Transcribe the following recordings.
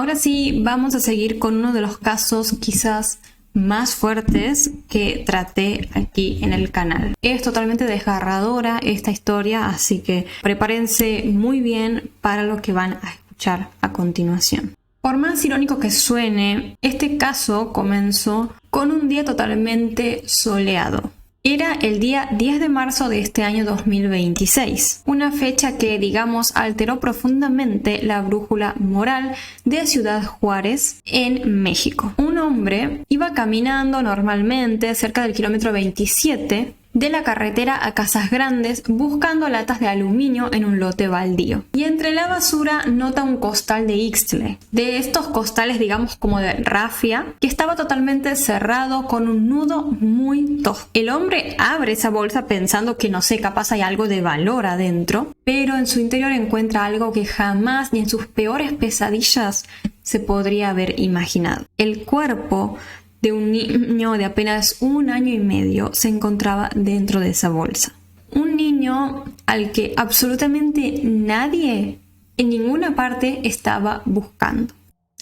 Ahora sí, vamos a seguir con uno de los casos quizás más fuertes que traté aquí en el canal. Es totalmente desgarradora esta historia, así que prepárense muy bien para lo que van a escuchar a continuación. Por más irónico que suene, este caso comenzó con un día totalmente soleado. Era el día 10 de marzo de este año 2026, una fecha que, digamos, alteró profundamente la brújula moral de Ciudad Juárez en México. Un hombre iba caminando normalmente cerca del kilómetro 27 de la carretera a Casas Grandes buscando latas de aluminio en un lote baldío. Y entre la basura nota un costal de Ixtle, de estos costales digamos como de rafia, que estaba totalmente cerrado con un nudo muy tosco. El hombre abre esa bolsa pensando que no sé, capaz hay algo de valor adentro, pero en su interior encuentra algo que jamás ni en sus peores pesadillas se podría haber imaginado. El cuerpo de un niño de apenas 1 año y medio se encontraba dentro de esa bolsa. Un niño al que absolutamente nadie en ninguna parte estaba buscando.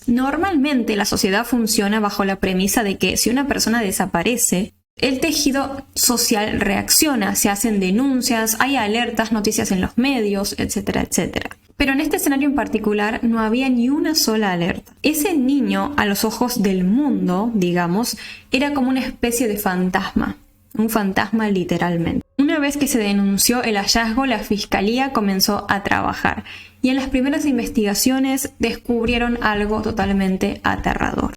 Normalmente la sociedad funciona bajo la premisa de que si una persona desaparece, el tejido social reacciona, se hacen denuncias, hay alertas, noticias en los medios, etcétera, etcétera. Pero en este escenario en particular no había ni una sola alerta. Ese niño, a los ojos del mundo, digamos, era como una especie de fantasma. Un fantasma literalmente. Una vez que se denunció el hallazgo, la fiscalía comenzó a trabajar. Y en las primeras investigaciones descubrieron algo totalmente aterrador.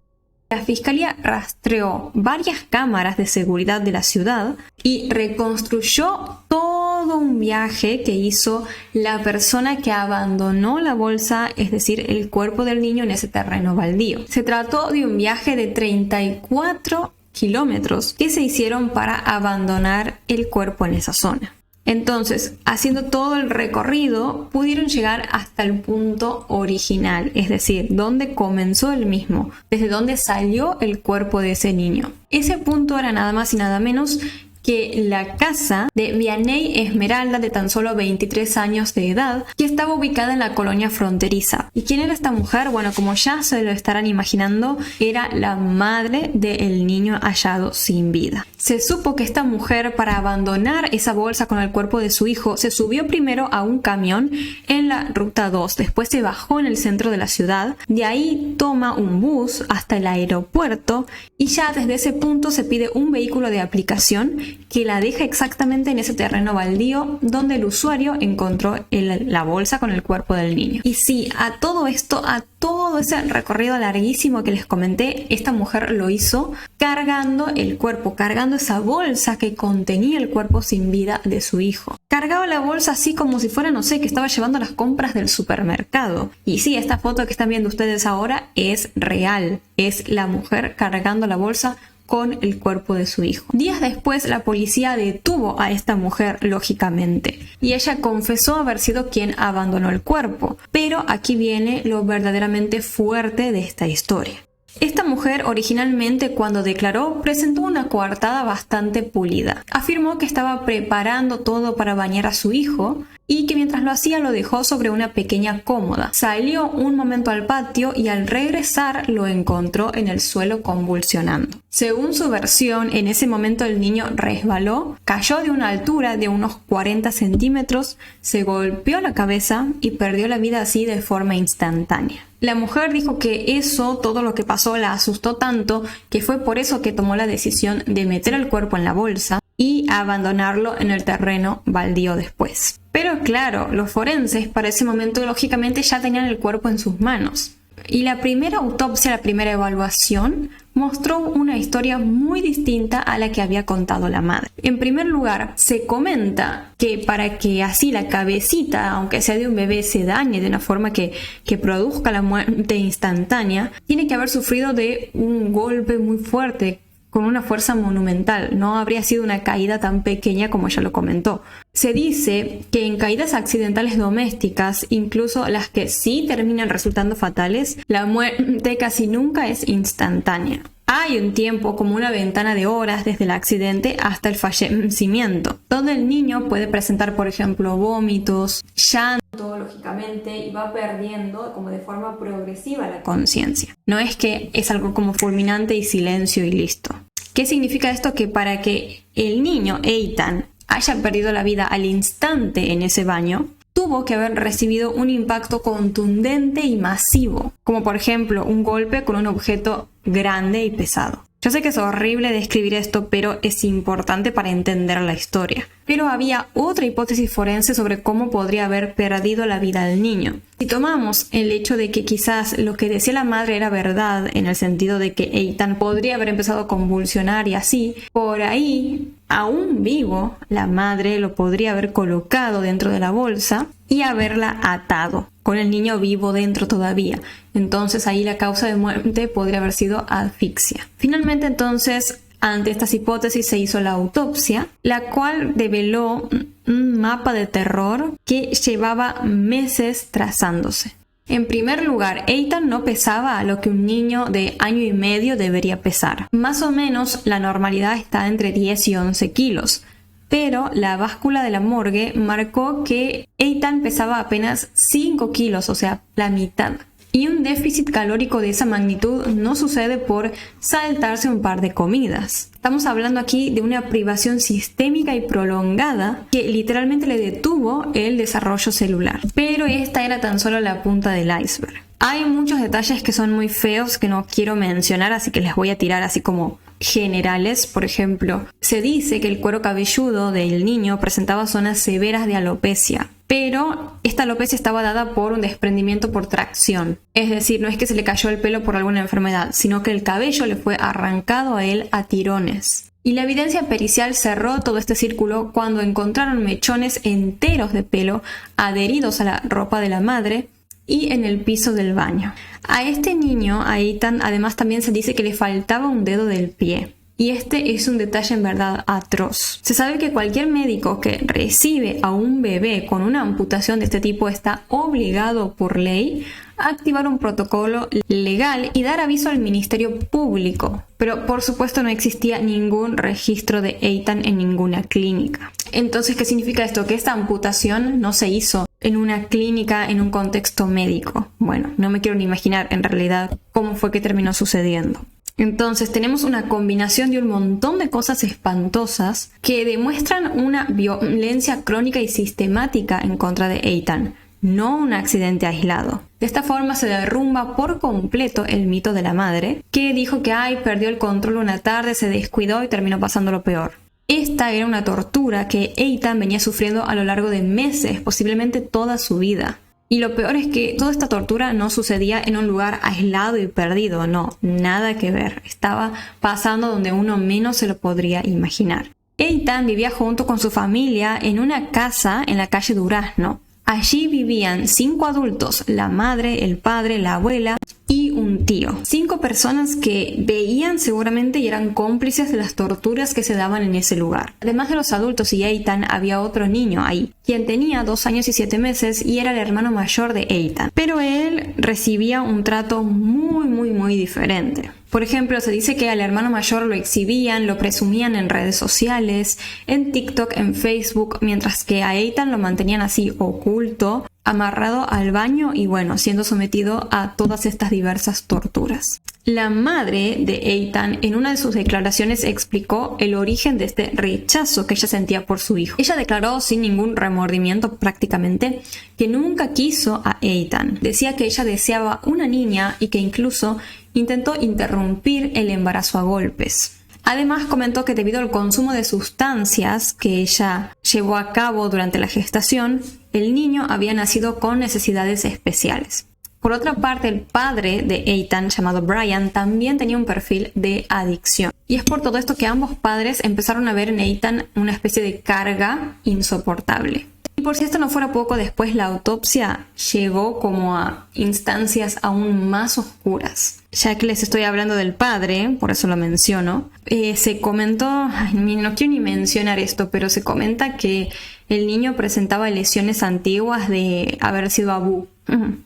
La fiscalía rastreó varias cámaras de seguridad de la ciudad y reconstruyó todo un viaje que hizo la persona que abandonó la bolsa, es decir, el cuerpo del niño en ese terreno baldío. Se trató de un viaje de 34 kilómetros que se hicieron para abandonar el cuerpo en esa zona. Entonces, haciendo todo el recorrido, pudieron llegar hasta el punto original, es decir, donde comenzó el mismo, desde donde salió el cuerpo de ese niño. Ese punto era nada más y nada menos que la casa de Vianney Esmeralda, de tan solo 23 años de edad, que estaba ubicada en la colonia fronteriza. ¿Y quién era esta mujer? Bueno, como ya se lo estarán imaginando, era la madre del niño hallado sin vida. Se supo que esta mujer, para abandonar esa bolsa con el cuerpo de su hijo, se subió primero a un camión en la ruta 2, después se bajó en el centro de la ciudad, de ahí toma un bus hasta el aeropuerto y ya desde ese punto se pide un vehículo de aplicación que la deja exactamente en ese terreno baldío donde el usuario encontró la bolsa con el cuerpo del niño. Y sí, a todo esto, a todo ese recorrido larguísimo que les comenté, esta mujer lo hizo cargando el cuerpo, cargando esa bolsa que contenía el cuerpo sin vida de su hijo. Cargaba la bolsa así como si fuera, no sé, que estaba llevando las compras del supermercado. Y sí, esta foto que están viendo ustedes ahora es real. Es la mujer cargando la bolsa con el cuerpo de su hijo. Días después, la policía detuvo a esta mujer, lógicamente, y ella confesó haber sido quien abandonó el cuerpo. Pero aquí viene lo verdaderamente fuerte de esta historia. Esta mujer originalmente, cuando declaró, presentó una coartada bastante pulida. Afirmó que estaba preparando todo para bañar a su hijo y que mientras lo hacía lo dejó sobre una pequeña cómoda. Salió un momento al patio y al regresar lo encontró en el suelo convulsionando. Según su versión, en ese momento el niño resbaló, cayó de una altura de unos 40 centímetros, se golpeó la cabeza y perdió la vida así de forma instantánea. La mujer dijo que eso, todo lo que pasó, la asustó tanto que fue por eso que tomó la decisión de meter el cuerpo en la bolsa y abandonarlo en el terreno baldío después. Pero claro, los forenses para ese momento lógicamente ya tenían el cuerpo en sus manos. Y la primera autopsia, la primera evaluación, mostró una historia muy distinta a la que había contado la madre. En primer lugar, se comenta que para que así la cabecita, aunque sea de un bebé, se dañe de una forma que produzca la muerte instantánea, tiene que haber sufrido de un golpe muy fuerte, con una fuerza monumental. No habría sido una caída tan pequeña como ella lo comentó. Se dice que en caídas accidentales domésticas, incluso las que sí terminan resultando fatales, la muerte casi nunca es instantánea. hay un tiempo, como una ventana de horas desde el accidente hasta el fallecimiento, donde el niño puede presentar, por ejemplo, vómitos, llanto, lógicamente, y va perdiendo como de forma progresiva la conciencia. No es que es algo como fulminante y silencio y listo. ¿Qué significa esto? Que para que el niño, Eitan, haya perdido la vida al instante en ese baño, tuvo que haber recibido un impacto contundente y masivo, como por ejemplo un golpe con un objeto grande y pesado. Yo sé que es horrible describir esto, pero es importante para entender la historia. Pero había otra hipótesis forense sobre cómo podría haber perdido la vida el niño. Si tomamos el hecho de que quizás lo que decía la madre era verdad, en el sentido de que Eitan podría haber empezado a convulsionar y así, por ahí, aún vivo, la madre lo podría haber colocado dentro de la bolsa y haberla atado, con el niño vivo dentro todavía. Entonces ahí la causa de muerte podría haber sido asfixia. Finalmente entonces, ante estas hipótesis se hizo la autopsia, la cual develó un mapa de terror que llevaba meses trazándose. En primer lugar, Eitan no pesaba lo que un niño de año y medio debería pesar. Más o menos la normalidad está entre 10 y 11 kilos. Pero la báscula de la morgue marcó que Eitan pesaba apenas 5 kilos, o sea, la mitad. Y un déficit calórico de esa magnitud no sucede por saltarse un par de comidas. Estamos hablando aquí de una privación sistémica y prolongada que literalmente le detuvo el desarrollo celular. Pero esta era tan solo la punta del iceberg. Hay muchos detalles que son muy feos que no quiero mencionar, así que les voy a tirar así como generales. Por ejemplo, se dice que el cuero cabelludo del niño presentaba zonas severas de alopecia, pero esta alopecia estaba dada por un desprendimiento por tracción. Es decir, no es que se le cayó el pelo por alguna enfermedad, sino que el cabello le fue arrancado a él a tirones. Y la evidencia pericial cerró todo este círculo cuando encontraron mechones enteros de pelo adheridos a la ropa de la madre y en el piso del baño. A este niño, a Eitan, además también se dice que le faltaba un dedo del pie. Y este es un detalle en verdad atroz. Se sabe que cualquier médico que recibe a un bebé con una amputación de este tipo está obligado por ley a activar un protocolo legal y dar aviso al Ministerio Público. Pero por supuesto no existía ningún registro de Eitan en ninguna clínica. Entonces, ¿qué significa esto? Que esta amputación no se hizo en una clínica, en un contexto médico. Bueno, no me quiero ni imaginar en realidad cómo fue que terminó sucediendo. Entonces tenemos una combinación de un montón de cosas espantosas que demuestran una violencia crónica y sistemática en contra de Eitan, no un accidente aislado. De esta forma se derrumba por completo el mito de la madre, que dijo que perdió el control una tarde, se descuidó y terminó pasando lo peor. Esta era una tortura que Eitan venía sufriendo a lo largo de meses, posiblemente toda su vida. Y lo peor es que toda esta tortura no sucedía en un lugar aislado y perdido, no, nada que ver. Estaba pasando donde uno menos se lo podría imaginar. Eitan vivía junto con su familia en una casa en la calle Durazno. Allí vivían 5 adultos, la madre, el padre, la abuela y un tío. 5 personas que veían seguramente y eran cómplices de las torturas que se daban en ese lugar. Además de los adultos y Eitan, había otro niño ahí, quien tenía 2 años y 7 meses y era el hermano mayor de Eitan. Pero él recibía un trato muy diferente. Por ejemplo, se dice que al hermano mayor lo exhibían, lo presumían en redes sociales, en TikTok, en Facebook, mientras que a Eitan lo mantenían así oculto, amarrado al baño y siendo sometido a todas estas diversas torturas. La madre de Eitan en una de sus declaraciones explicó el origen de este rechazo que ella sentía por su hijo. Ella declaró sin ningún remordimiento prácticamente que nunca quiso a Eitan. Decía que ella deseaba una niña y que incluso intentó interrumpir el embarazo a golpes. Además comentó que debido al consumo de sustancias que ella llevó a cabo durante la gestación, el niño había nacido con necesidades especiales. Por otra parte, el padre de Eitan, llamado Brian, también tenía un perfil de adicción. Y es por todo esto que ambos padres empezaron a ver en Eitan una especie de carga insoportable. Y por si esto no fuera poco, después la autopsia llegó como a instancias aún más oscuras. Ya que les estoy hablando del padre, por eso lo menciono, se comentó, no quiero ni mencionar esto, pero se comenta que el niño presentaba lesiones antiguas de haber sido abú,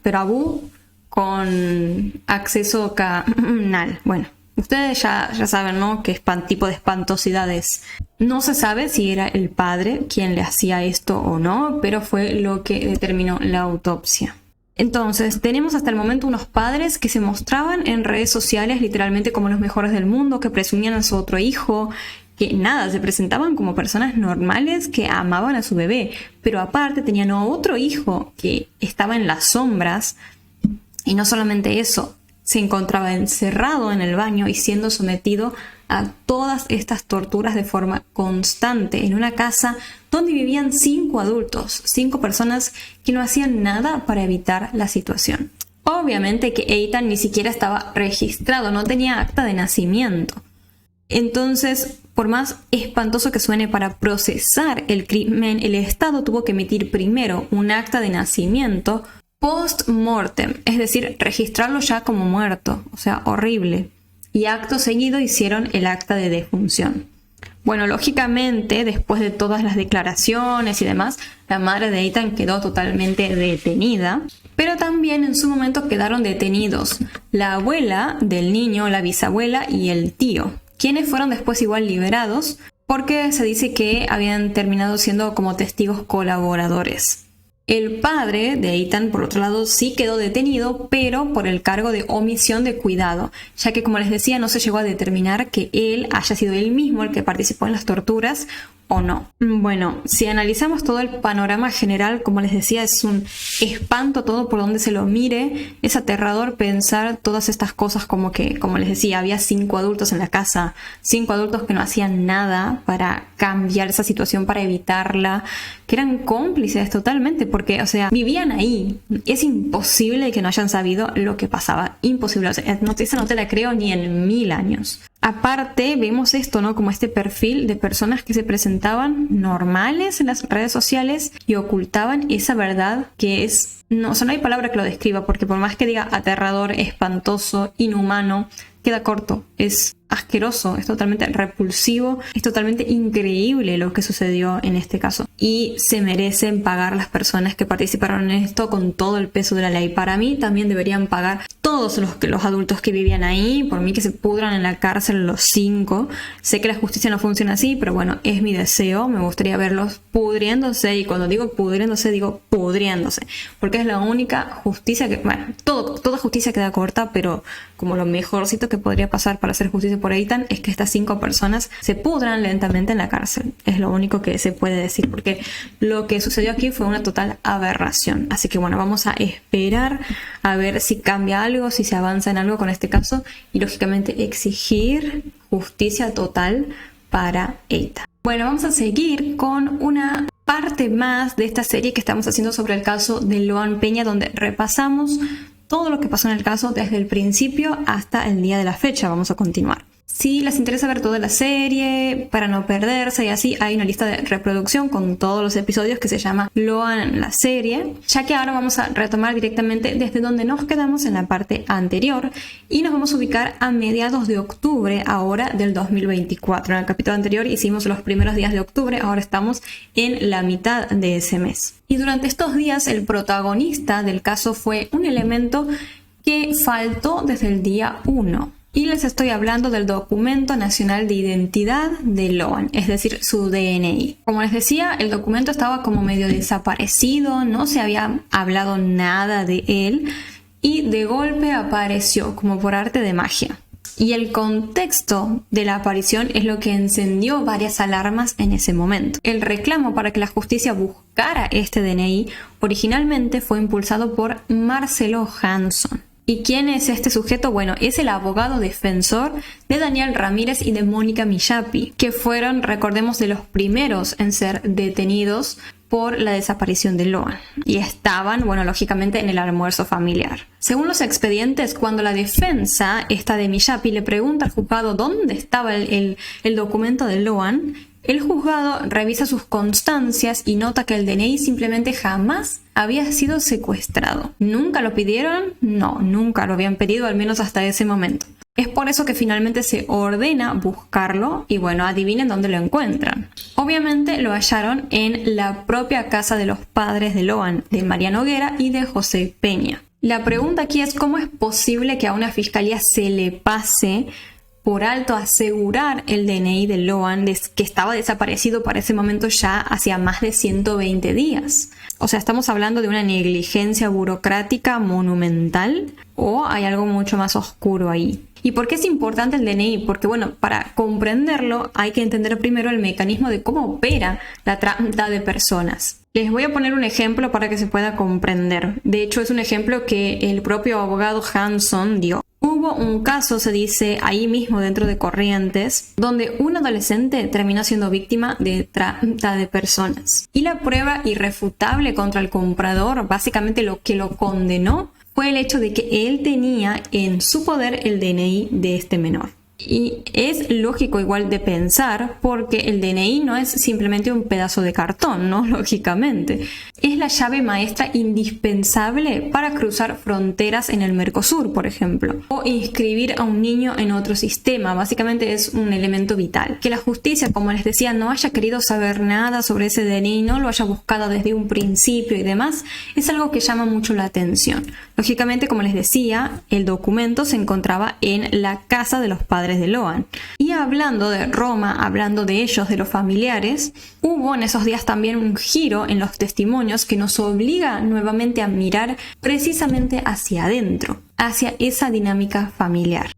pero abú con acceso canal. Bueno, Ustedes ya saben, ¿no?, qué tipo de espantosidades. No se sabe si era el padre quien le hacía esto o no, pero fue lo que determinó la autopsia. Entonces, tenemos hasta el momento unos padres que se mostraban en redes sociales literalmente como los mejores del mundo, que presumían a su otro hijo, que nada, se presentaban como personas normales que amaban a su bebé, pero aparte tenían otro hijo que estaba en las sombras, y no solamente eso, se encontraba encerrado en el baño y siendo sometido a todas estas torturas de forma constante en una casa donde vivían 5 adultos, 5 personas que no hacían nada para evitar la situación. Obviamente que Ethan ni siquiera estaba registrado, no tenía acta de nacimiento. Entonces, por más espantoso que suene, para procesar el crimen, el Estado tuvo que emitir primero un acta de nacimiento post-mortem, es decir, registrarlo ya como muerto, o sea, horrible. Y acto seguido hicieron el acta de defunción. Bueno, lógicamente, después de todas las declaraciones y demás, la madre de Ethan quedó totalmente detenida, pero también en su momento quedaron detenidos la abuela del niño, la bisabuela y el tío, quienes fueron después igual liberados porque se dice que habían terminado siendo como testigos colaboradores. El padre de Ethan, por otro lado, sí quedó detenido, pero por el cargo de omisión de cuidado, ya que, como les decía, no se llegó a determinar que él haya sido él mismo el que participó en las torturas o no. Bueno, si analizamos todo el panorama general, como les decía, es un espanto todo por donde se lo mire. Es aterrador pensar todas estas cosas, como que, como les decía, había 5 adultos en la casa, 5 adultos que no hacían nada para cambiar esa situación, para evitarla, que eran cómplices totalmente, porque, o sea, vivían ahí. Es imposible que no hayan sabido lo que pasaba. Imposible. O sea, esa no te la creo ni en 1000 años. Aparte, vemos esto, ¿no? Como este perfil de personas que se presentaban normales en las redes sociales y ocultaban esa verdad que es... No, o sea, no hay palabra que lo describa, porque por más que diga aterrador, espantoso, inhumano, queda corto. Es asqueroso, es totalmente repulsivo, es totalmente increíble lo que sucedió en este caso. Y se merecen pagar las personas que participaron en esto con todo el peso de la ley. Para mí también deberían pagar todos los adultos que vivían ahí, por mí que se pudran en la cárcel los 5. Sé que la justicia no funciona así, pero bueno, es mi deseo, me gustaría verlos pudriéndose, y cuando digo pudriéndose, digo pudriéndose, porque es la única justicia que, bueno, toda justicia queda corta, pero como lo mejorcito que podría pasar para hacer justicia por Ethan es que estas 5 personas se pudran lentamente en la cárcel. Es lo único que se puede decir, porque lo que sucedió aquí fue una total aberración. Así que bueno, vamos a esperar a ver si cambia algo, si se avanza en algo con este caso, y lógicamente exigir justicia total para Ethan. Bueno, vamos a seguir con una parte más de esta serie que estamos haciendo sobre el caso de Loan Peña, donde repasamos todo lo que pasó en el caso desde el principio hasta el día de la fecha. Vamos a continuar. Si les interesa ver toda la serie, para no perderse y así, hay una lista de reproducción con todos los episodios que se llama Loan la serie, ya que ahora vamos a retomar directamente desde donde nos quedamos en la parte anterior y nos vamos a ubicar a mediados de octubre ahora del 2024. En el capítulo anterior hicimos los primeros días de octubre, ahora estamos en la mitad de ese mes. Y durante estos días el protagonista del caso fue un elemento que faltó desde el día 1. Y les estoy hablando del Documento Nacional de Identidad de Loan, es decir, su DNI. Como les decía, el documento estaba como medio desaparecido, no se había hablado nada de él y de golpe apareció como por arte de magia. Y el contexto de la aparición es lo que encendió varias alarmas en ese momento. El reclamo para que la justicia buscara este DNI originalmente fue impulsado por Marcelo Hanson. ¿Y quién es este sujeto? Bueno, es el abogado defensor de Daniel Ramírez y de Mónica Millapi, que fueron, recordemos, de los primeros en ser detenidos por la desaparición de Loan. Y estaban, bueno, lógicamente en el almuerzo familiar. Según los expedientes, cuando la defensa, esta de Millapi, le pregunta al juzgado dónde estaba el documento de Loan, el juzgado revisa sus constancias y nota que el DNI simplemente jamás había sido secuestrado. ¿Nunca lo pidieron? No, nunca lo habían pedido, al menos hasta ese momento. Es por eso que finalmente se ordena buscarlo y bueno, adivinen dónde lo encuentran. Obviamente lo hallaron en la propia casa de los padres de Loan, de María Noguera y de José Peña. La pregunta aquí es cómo es posible que a una fiscalía se le pase por alto asegurar el DNI de Loan, que estaba desaparecido para ese momento ya hacía más de 120 días. O sea, ¿estamos hablando de una negligencia burocrática monumental o hay algo mucho más oscuro ahí? ¿Y por qué es importante el DNI? Porque, bueno, para comprenderlo hay que entender primero el mecanismo de cómo opera la trata de personas. Les voy a poner un ejemplo para que se pueda comprender. De hecho, es un ejemplo que el propio abogado Hanson dio. Hubo un caso, se dice, ahí mismo dentro de Corrientes, donde un adolescente terminó siendo víctima de trata de personas. Y la prueba irrefutable contra el comprador, básicamente lo que lo condenó, fue el hecho de que él tenía en su poder el DNI de este menor. Y es lógico igual de pensar, porque el DNI no es simplemente un pedazo de cartón, ¿no? Lógicamente. Es la llave maestra indispensable para cruzar fronteras en el Mercosur, por ejemplo. O inscribir a un niño en otro sistema. Básicamente es un elemento vital. Que la justicia, como les decía, no haya querido saber nada sobre ese DNI, no lo haya buscado desde un principio y demás, es algo que llama mucho la atención. Lógicamente, como les decía, el documento se encontraba en la casa de los padres de Loan. Y hablando de Roma, hablando de ellos, de los familiares, hubo en esos días también un giro en los testimonios que nos obliga nuevamente a mirar precisamente hacia adentro, hacia esa dinámica familiar.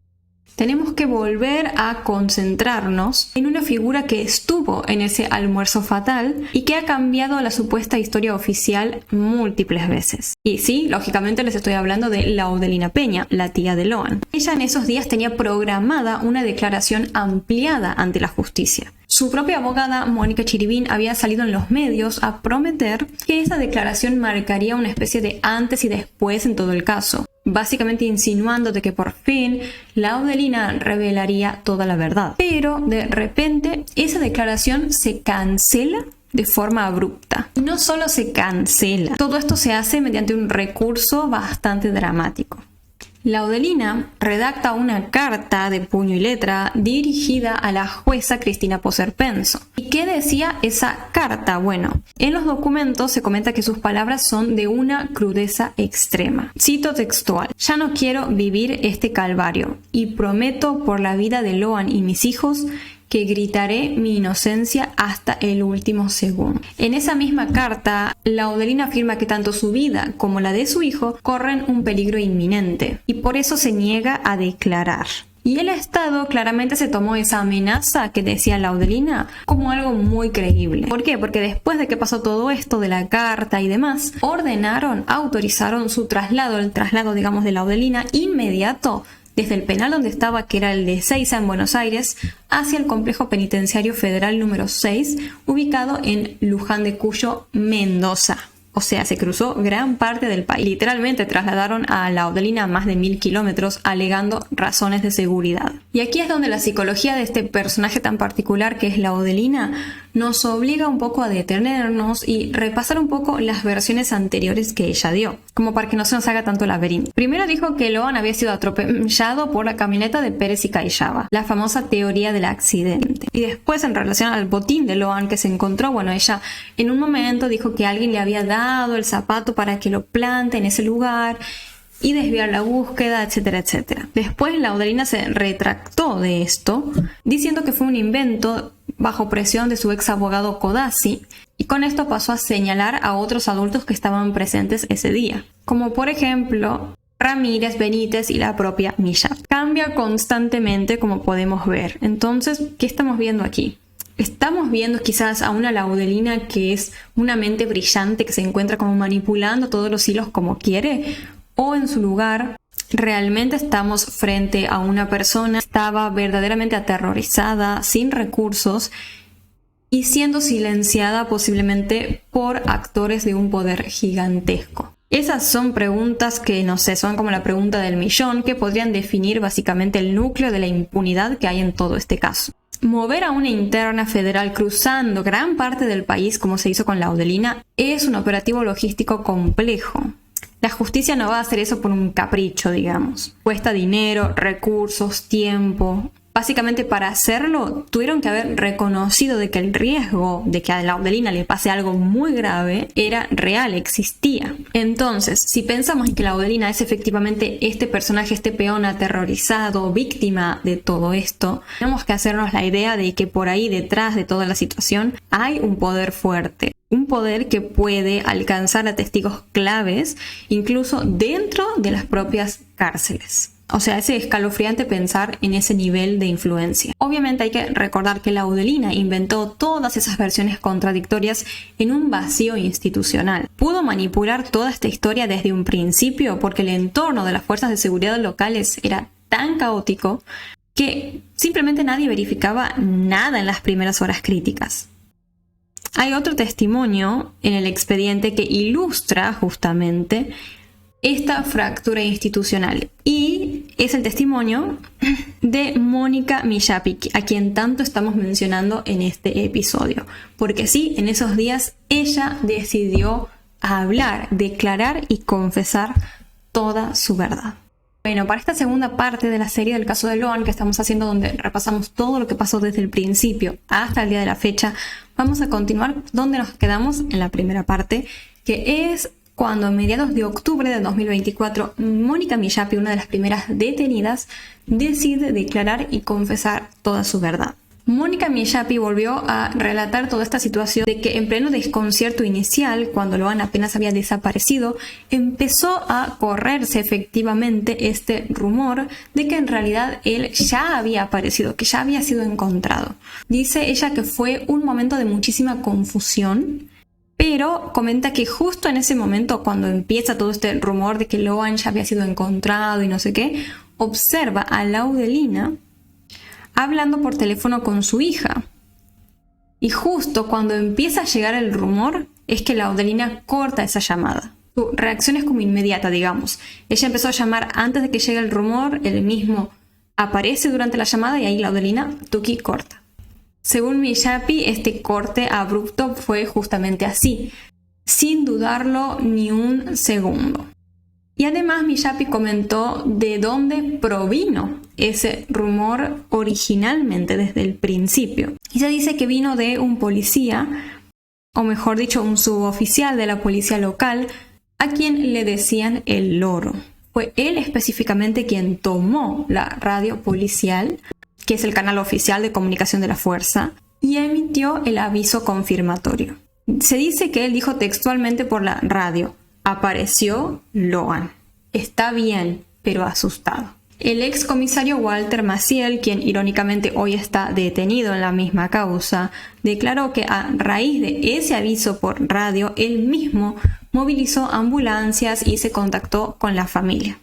Tenemos que volver a concentrarnos en una figura que estuvo en ese almuerzo fatal y que ha cambiado la supuesta historia oficial múltiples veces. Y sí, lógicamente les estoy hablando de Laudelina Peña, la tía de Loan. Ella en esos días tenía programada una declaración ampliada ante la justicia. Su propia abogada, Mónica Chiribín, había salido en los medios a prometer que esa declaración marcaría una especie de antes y después en todo el caso, básicamente insinuando de que por fin Laudelina revelaría toda la verdad. Pero de repente esa declaración se cancela de forma abrupta. Y no solo se cancela, todo esto se hace mediante un recurso bastante dramático. Laudelina redacta una carta de puño y letra dirigida a la jueza Cristina Poser Penso. ¿Y qué decía esa carta? Bueno, en los documentos se comenta que sus palabras son de una crudeza extrema. Cito textual: "Ya no quiero vivir este calvario y prometo por la vida de Loan y mis hijos que gritaré mi inocencia hasta el último segundo". En esa misma carta, Laudelina afirma que tanto su vida como la de su hijo corren un peligro inminente y por eso se niega a declarar. Y el Estado claramente se tomó esa amenaza que decía Laudelina como algo muy creíble. ¿Por qué? Porque después de que pasó todo esto de la carta y demás, autorizaron su traslado, el traslado, digamos, de Laudelina inmediato desde el penal donde estaba, que era el de Ezeiza en Buenos Aires, hacia el complejo penitenciario federal número 6, ubicado en Luján de Cuyo, Mendoza. O sea, se cruzó gran parte del país. Literalmente trasladaron a Laudelina a más de 1000 kilómetros alegando razones de seguridad. Y aquí es donde la psicología de este personaje tan particular que es Laudelina nos obliga un poco a detenernos y repasar un poco las versiones anteriores que ella dio, como para que no se nos haga tanto laberinto. Primero dijo que Loan había sido atropellado por la camioneta de Pérez y Callava, la famosa teoría del accidente. Y después, en relación al botín de Loan que se encontró, bueno, ella en un momento dijo que alguien le había dado el zapato para que lo plante en ese lugar y desviar la búsqueda, etcétera, etcétera. Después Laudelina se retractó de esto, diciendo que fue un invento bajo presión de su ex abogado Codazzi, y con esto pasó a señalar a otros adultos que estaban presentes ese día, como por ejemplo Ramírez, Benítez y la propia Milla. Cambia constantemente, como podemos ver. Entonces, ¿qué estamos viendo aquí? Estamos viendo quizás a una Laudelina que es una mente brillante que se encuentra como manipulando todos los hilos como quiere, o en su lugar realmente estamos frente a una persona que estaba verdaderamente aterrorizada, sin recursos y siendo silenciada posiblemente por actores de un poder gigantesco. Esas son preguntas que, no sé, son como la pregunta del millón, que podrían definir básicamente el núcleo de la impunidad que hay en todo este caso. Mover a una interna federal cruzando gran parte del país, como se hizo con Laudelina, es un operativo logístico complejo. La justicia no va a hacer eso por un capricho, digamos. Cuesta dinero, recursos, tiempo. Básicamente para hacerlo tuvieron que haber reconocido de que el riesgo de que a Laudelina le pase algo muy grave era real, existía. Entonces, si pensamos en que Laudelina es efectivamente este personaje, este peón aterrorizado, víctima de todo esto, tenemos que hacernos la idea de que por ahí detrás de toda la situación hay un poder fuerte. Un poder que puede alcanzar a testigos claves, incluso dentro de las propias cárceles. O sea, es escalofriante pensar en ese nivel de influencia. Obviamente hay que recordar que Laudelina inventó todas esas versiones contradictorias en un vacío institucional. Pudo manipular toda esta historia desde un principio porque el entorno de las fuerzas de seguridad locales era tan caótico que simplemente nadie verificaba nada en las primeras horas críticas. Hay otro testimonio en el expediente que ilustra justamente esta fractura institucional y es el testimonio de Mónica Millapi, a quien tanto estamos mencionando en este episodio, porque sí, en esos días ella decidió hablar, declarar y confesar toda su verdad. Bueno, para esta segunda parte de la serie del caso de Loan que estamos haciendo, donde repasamos todo lo que pasó desde el principio hasta el día de la fecha, vamos a continuar donde nos quedamos en la primera parte, que es cuando a mediados de octubre de 2024, Mónica Millapi, una de las primeras detenidas, decide declarar y confesar toda su verdad. Mónica Millapi volvió a relatar toda esta situación de que en pleno desconcierto inicial, cuando Loan apenas había desaparecido, empezó a correrse efectivamente este rumor de que en realidad él ya había aparecido, que ya había sido encontrado. Dice ella que fue un momento de muchísima confusión, pero comenta que justo en ese momento, cuando empieza todo este rumor de que Loan ya había sido encontrado y no sé qué, observa a Laudelina hablando por teléfono con su hija. Y justo cuando empieza a llegar el rumor, es que Laudelina corta esa llamada. Su reacción es como inmediata, digamos. Ella empezó a llamar antes de que llegue el rumor, él mismo aparece durante la llamada y ahí Laudelina, tuki, corta. Según Millapi, este corte abrupto fue justamente así, sin dudarlo ni un segundo. Y además Millapi comentó de dónde provino ese rumor originalmente desde el principio. Y se dice que vino de un policía, o mejor dicho, un suboficial de la policía local, a quien le decían el loro. Fue él específicamente quien tomó la radio policial, que es el canal oficial de comunicación de la fuerza, y emitió el aviso confirmatorio. Se dice que él dijo textualmente por la radio: apareció Loan. Está bien, pero asustado. El ex comisario Walter Maciel, quien irónicamente hoy está detenido en la misma causa, declaró que a raíz de ese aviso por radio, él mismo movilizó ambulancias y se contactó con la familia.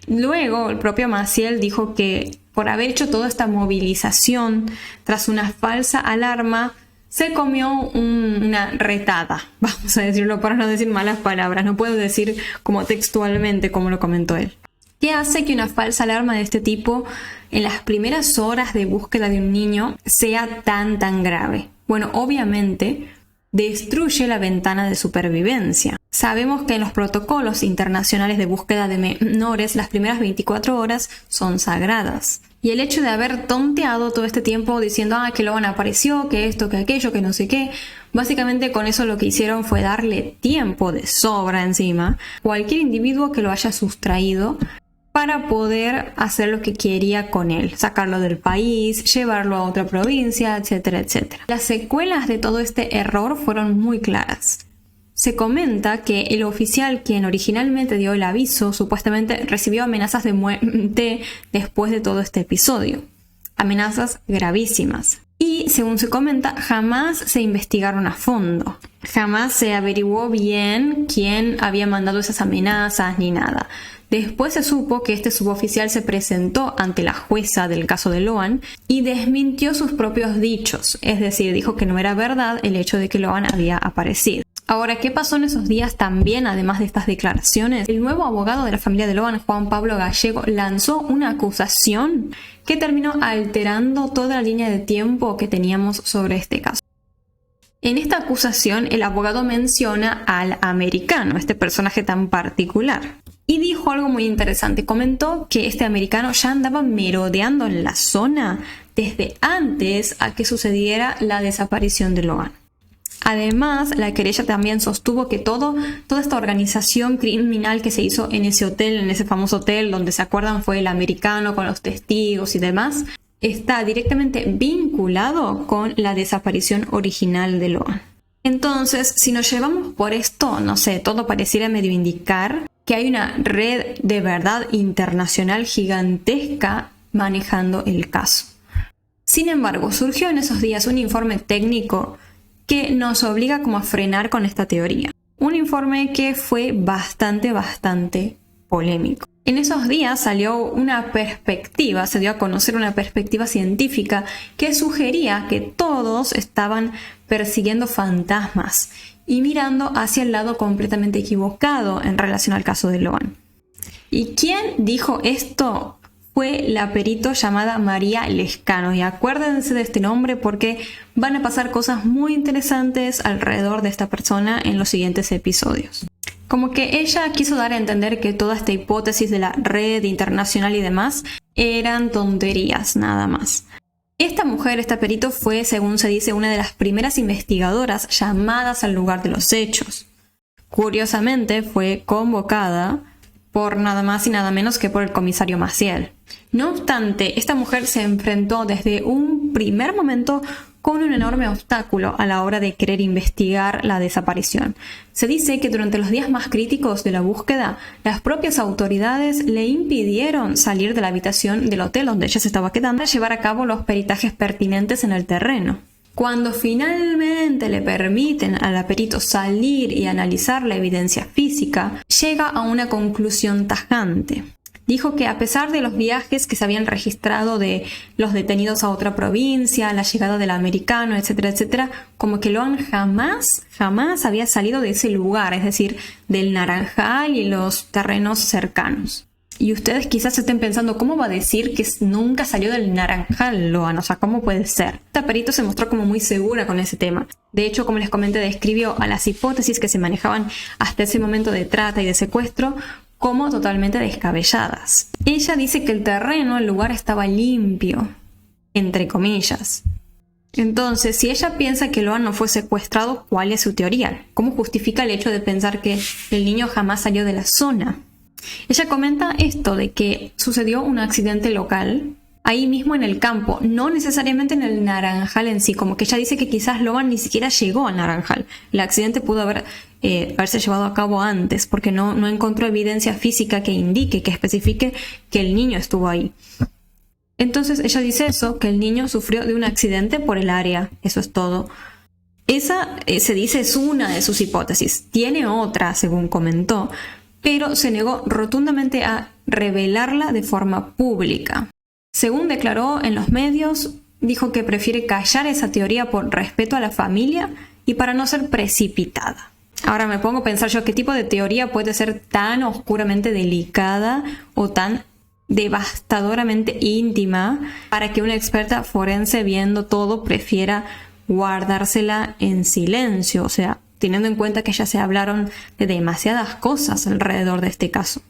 Luego, el propio Maciel dijo que por haber hecho toda esta movilización tras una falsa alarma, se comió una retada, vamos a decirlo para no decir malas palabras, no puedo decir como textualmente como lo comentó él. ¿Qué hace que una falsa alarma de este tipo en las primeras horas de búsqueda de un niño sea tan grave? Bueno, obviamente destruye la ventana de supervivencia. Sabemos que en los protocolos internacionales de búsqueda de menores las primeras 24 horas son sagradas. Y el hecho de haber tonteado todo este tiempo diciendo que Loan apareció, que esto, que aquello, que no sé qué, básicamente con eso lo que hicieron fue darle tiempo de sobra encima a cualquier individuo que lo haya sustraído para poder hacer lo que quería con él, sacarlo del país, llevarlo a otra provincia, etcétera, etcétera. Las secuelas de todo este error fueron muy claras. Se comenta que el oficial quien originalmente dio el aviso supuestamente recibió amenazas de muerte después de todo este episodio. Amenazas gravísimas. Y según se comenta, jamás se investigaron a fondo. Jamás se averiguó bien quién había mandado esas amenazas ni nada. Después se supo que este suboficial se presentó ante la jueza del caso de Loan y desmintió sus propios dichos. Es decir, dijo que no era verdad el hecho de que Loan había aparecido. Ahora, ¿qué pasó en esos días también, además de estas declaraciones? El nuevo abogado de la familia de Loan, Juan Pablo Gallego, lanzó una acusación que terminó alterando toda la línea de tiempo que teníamos sobre este caso. En esta acusación, el abogado menciona al americano, este personaje tan particular. Y dijo algo muy interesante. Comentó que este americano ya andaba merodeando en la zona desde antes a que sucediera la desaparición de Loan. Además, la querella también sostuvo que toda esta organización criminal que se hizo en ese hotel, en ese famoso hotel donde se acuerdan fue el americano con los testigos y demás, está directamente vinculado con la desaparición original de Loan. Entonces, si nos llevamos por esto, no sé, todo pareciera medio indicar que hay una red de verdad internacional gigantesca manejando el caso. Sin embargo, surgió en esos días un informe técnico que nos obliga como a frenar con esta teoría. Un informe que fue bastante polémico. En esos días salió una perspectiva, se dio a conocer una perspectiva científica que sugería que todos estaban persiguiendo fantasmas y mirando hacia el lado completamente equivocado en relación al caso de Loan. ¿Y quién dijo esto? Fue la perito llamada María Lescano, y acuérdense de este nombre porque van a pasar cosas muy interesantes alrededor de esta persona en los siguientes episodios. Como que ella quiso dar a entender que toda esta hipótesis de la red internacional y demás eran tonterías nada más. Esta mujer, esta perito, fue, según se dice, una de las primeras investigadoras llamadas al lugar de los hechos. Curiosamente, fue convocada por nada más y nada menos que por el comisario Maciel. No obstante, esta mujer se enfrentó desde un primer momento con un enorme obstáculo a la hora de querer investigar la desaparición. Se dice que durante los días más críticos de la búsqueda, las propias autoridades le impidieron salir de la habitación del hotel donde ella se estaba quedando a llevar a cabo los peritajes pertinentes en el terreno. Cuando finalmente le permiten a la perito salir y analizar la evidencia física, llega a una conclusión tajante. Dijo que a pesar de los viajes que se habían registrado de los detenidos a otra provincia, la llegada del americano, etcétera, etcétera, como que Loan jamás había salido de ese lugar, es decir, del Naranjal y los terrenos cercanos. Y ustedes quizás estén pensando, ¿cómo va a decir que nunca salió del Naranjal, Loan? O sea, ¿cómo puede ser? Esta perito se mostró como muy segura con ese tema. De hecho, como les comenté, describió a las hipótesis que se manejaban hasta ese momento de trata y de secuestro como totalmente descabelladas. Ella dice que el terreno, el lugar estaba limpio, entre comillas. Entonces, si ella piensa que Loan no fue secuestrado, ¿cuál es su teoría? ¿Cómo justifica el hecho de pensar que el niño jamás salió de la zona? Ella comenta esto de que sucedió un accidente local ahí mismo en el campo, no necesariamente en el Naranjal en sí, como que ella dice que quizás Loan ni siquiera llegó al Naranjal. El accidente pudo haberse llevado a cabo antes porque no encontró evidencia física que indique, que especifique que el niño estuvo ahí. Entonces ella dice eso, que el niño sufrió de un accidente por el área, eso es todo. Esa, se dice, es una de sus hipótesis. Tiene otra, según comentó, pero se negó rotundamente a revelarla de forma pública. Según declaró en los medios, dijo que prefiere callar esa teoría por respeto a la familia y para no ser precipitada. Ahora me pongo a pensar yo, ¿qué tipo de teoría puede ser tan oscuramente delicada o tan devastadoramente íntima para que una experta forense viendo todo prefiera guardársela en silencio? O sea, teniendo en cuenta que ya se hablaron de demasiadas cosas alrededor de este caso.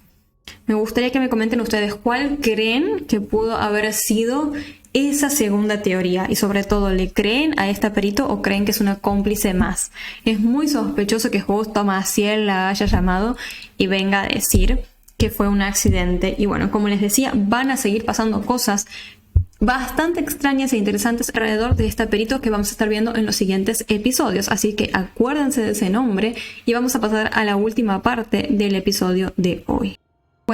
Me gustaría que me comenten ustedes cuál creen que pudo haber sido esa segunda teoría y sobre todo, ¿le creen a esta perito o creen que es una cómplice más? Es muy sospechoso que justo Maciel la haya llamado y venga a decir que fue un accidente. Y bueno, como les decía, van a seguir pasando cosas bastante extrañas e interesantes alrededor de esta perito que vamos a estar viendo en los siguientes episodios. Así que acuérdense de ese nombre y vamos a pasar a la última parte del episodio de hoy.